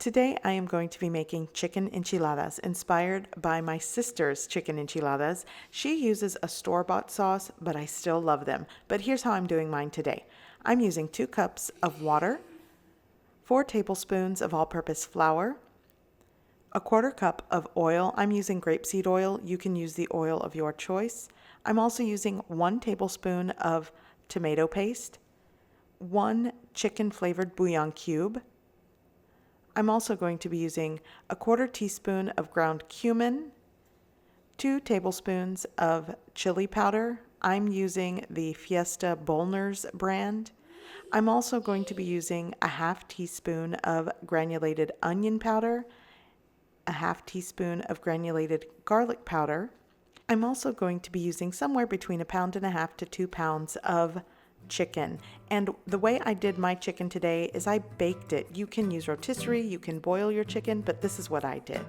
Today I am going to be making chicken enchiladas inspired by my sister's chicken enchiladas. She uses a store-bought sauce, but I still love them. But here's how I'm doing mine today. I'm using 2 cups of water, 4 tablespoons of all-purpose flour, a 1/4 cup of oil. I'm using grapeseed oil. You can use the oil of your choice. I'm also using 1 tablespoon of tomato paste, 1 chicken flavored bouillon cube. I'm also going to be using a 1/4 teaspoon of ground cumin, 2 tablespoons of chili powder. I'm using the Fiesta Bollner's brand. I'm also going to be using a 1/2 teaspoon of granulated onion powder, a 1/2 teaspoon of granulated garlic powder. I'm also going to be using somewhere between 1.5 pounds to 2 pounds of chicken. And the way I did my chicken today is I baked it. You can use rotisserie, you can boil your chicken, but this is what I did.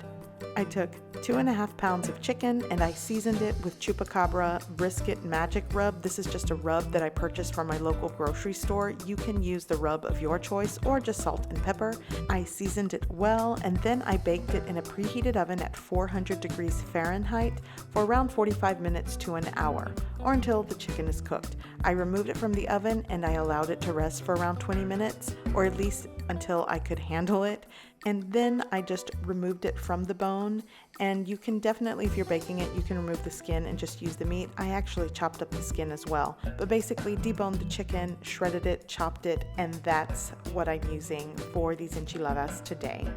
I took 2.5 pounds of chicken and I seasoned it with Chupacabra Brisket Magic Rub. This is just a rub that I purchased from my local grocery store. You can use the rub of your choice or just salt and pepper. I seasoned it well and then I baked it in a preheated oven at 400 degrees Fahrenheit for around 45 minutes to an hour, or until the chicken is cooked. I removed it from the oven and I allowed it to rest for around 20 minutes, or at least until I could handle it. And then I just removed it from the bone. And you can definitely, if you're baking it, you can remove the skin and just use the meat. I actually chopped up the skin as well. But basically deboned the chicken, shredded it, chopped it, and that's what I'm using for these enchiladas today.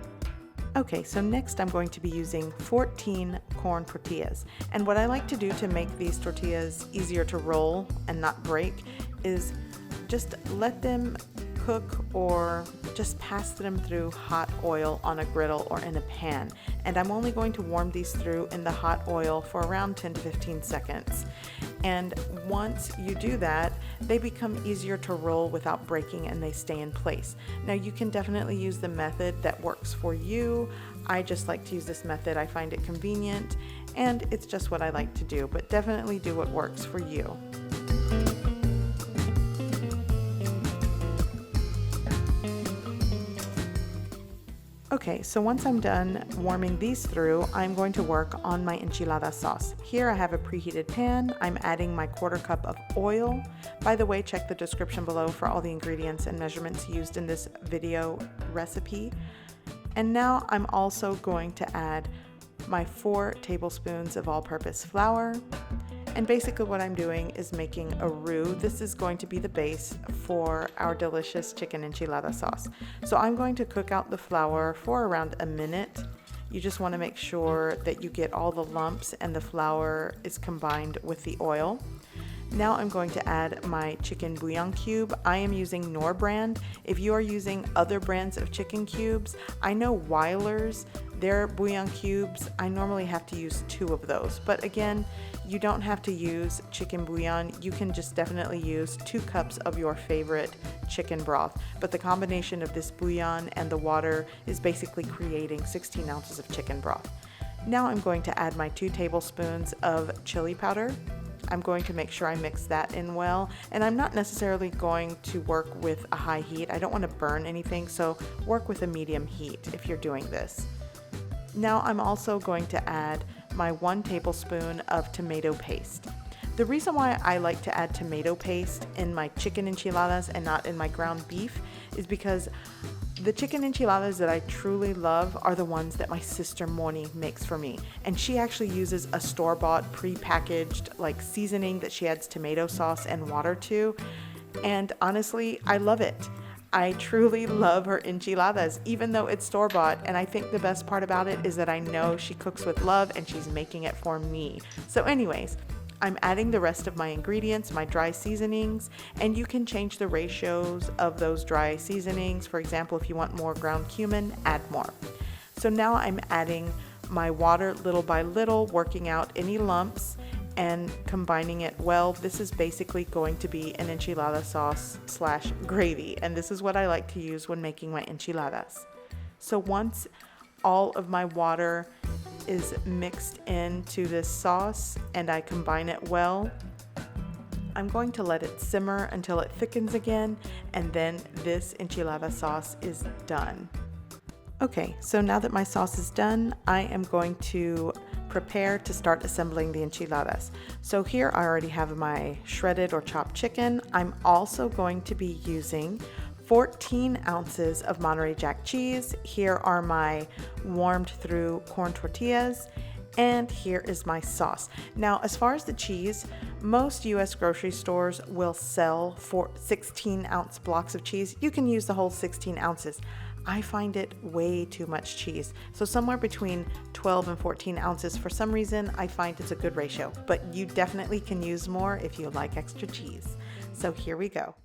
Okay, so next I'm going to be using 14 corn tortillas. And what I like to do to make these tortillas easier to roll and not break is just let them cook or just pass them through hot oil on a griddle or in a pan. And I'm only going to warm these through in the hot oil for around 10 to 15 seconds. And once you do that, they become easier to roll without breaking and they stay in place. Now you can definitely use the method that works for you. I just like to use this method. I find it convenient and it's just what I like to do, but definitely do what works for you. Okay, so once I'm done warming these through, I'm going to work on my enchilada sauce. Here I have a preheated pan. I'm adding my 1/4 cup of oil. By the way, check the description below for all the ingredients and measurements used in this video recipe. And now I'm also going to add my 4 tablespoons of all-purpose flour. And basically what I'm doing is making a roux. This is going to be the base for our delicious chicken enchilada sauce. So I'm going to cook out the flour for around a minute. You just want to make sure that you get all the lumps and the flour is combined with the oil. Now I'm going to add my chicken bouillon cube. I am using Knorr brand. If you are using other brands of chicken cubes, I know Weiler's, their bouillon cubes, I normally have to use 2 of those. But again, you don't have to use chicken bouillon. You can just definitely use 2 cups of your favorite chicken broth. But the combination of this bouillon and the water is basically creating 16 ounces of chicken broth. Now I'm going to add my 2 tablespoons of chili powder. I'm going to make sure I mix that in well, and I'm not necessarily going to work with a high heat. I don't want to burn anything, so work with a medium heat if you're doing this. Now I'm also going to add my 1 tablespoon of tomato paste. The reason why I like to add tomato paste in my chicken enchiladas and not in my ground beef is because the chicken enchiladas that I truly love are the ones that my sister Monie makes for me. And she actually uses a store-bought pre-packaged like seasoning that she adds tomato sauce and water to. And honestly, I love it. I truly love her enchiladas, even though it's store-bought. And I think the best part about it is that I know she cooks with love and she's making it for me. So anyways, I'm adding the rest of my ingredients, my dry seasonings, and you can change the ratios of those dry seasonings. For example, if you want more ground cumin, add more. So now I'm adding my water little by little, working out any lumps and combining it well. This is basically going to be an enchilada sauce / gravy, and this is what I like to use when making my enchiladas. So once all of my water is mixed into this sauce and I combine it well, I'm going to let it simmer until it thickens again, and then this enchilada sauce is done. Okay, so now that my sauce is done, I am going to prepare to start assembling the enchiladas. So here I already have my shredded or chopped chicken. I'm also going to be using 14 ounces of Monterey Jack cheese. Here are my warmed through corn tortillas. And here is my sauce. Now, as far as the cheese, most US grocery stores will sell for 16-ounce blocks of cheese. You can use the whole 16 ounces. I find it way too much cheese. So somewhere between 12 and 14 ounces. For some reason, I find it's a good ratio, but you definitely can use more if you like extra cheese. So here we go.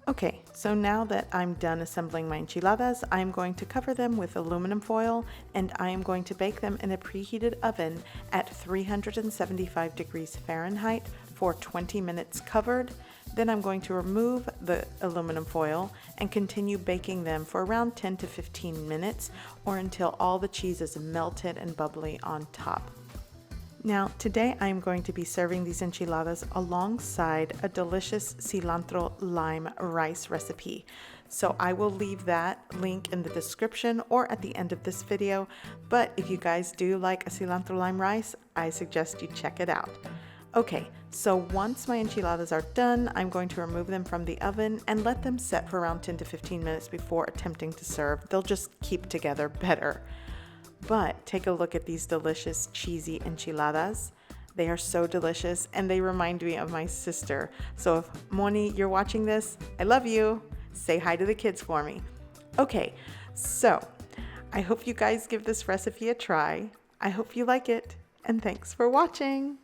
Okay, so now that I'm done assembling my enchiladas, I'm going to cover them with aluminum foil and I am going to bake them in a preheated oven at 375 degrees Fahrenheit for 20 minutes covered. Then I'm going to remove the aluminum foil and continue baking them for around 10 to 15 minutes or until all the cheese is melted and bubbly on top. Now, today I'm going to be serving these enchiladas alongside a delicious cilantro lime rice recipe. So I will leave that link in the description or at the end of this video. But if you guys do like a cilantro lime rice, I suggest you check it out. Okay, so once my enchiladas are done, I'm going to remove them from the oven and let them set for around 10 to 15 minutes before attempting to serve. They'll just keep together better. But take a look at these delicious cheesy enchiladas. They are so delicious and they remind me of my sister. So if Monie, you're watching this, I love you. Say hi to the kids for me. Okay, so I hope you guys give this recipe a try. I hope you like it and thanks for watching.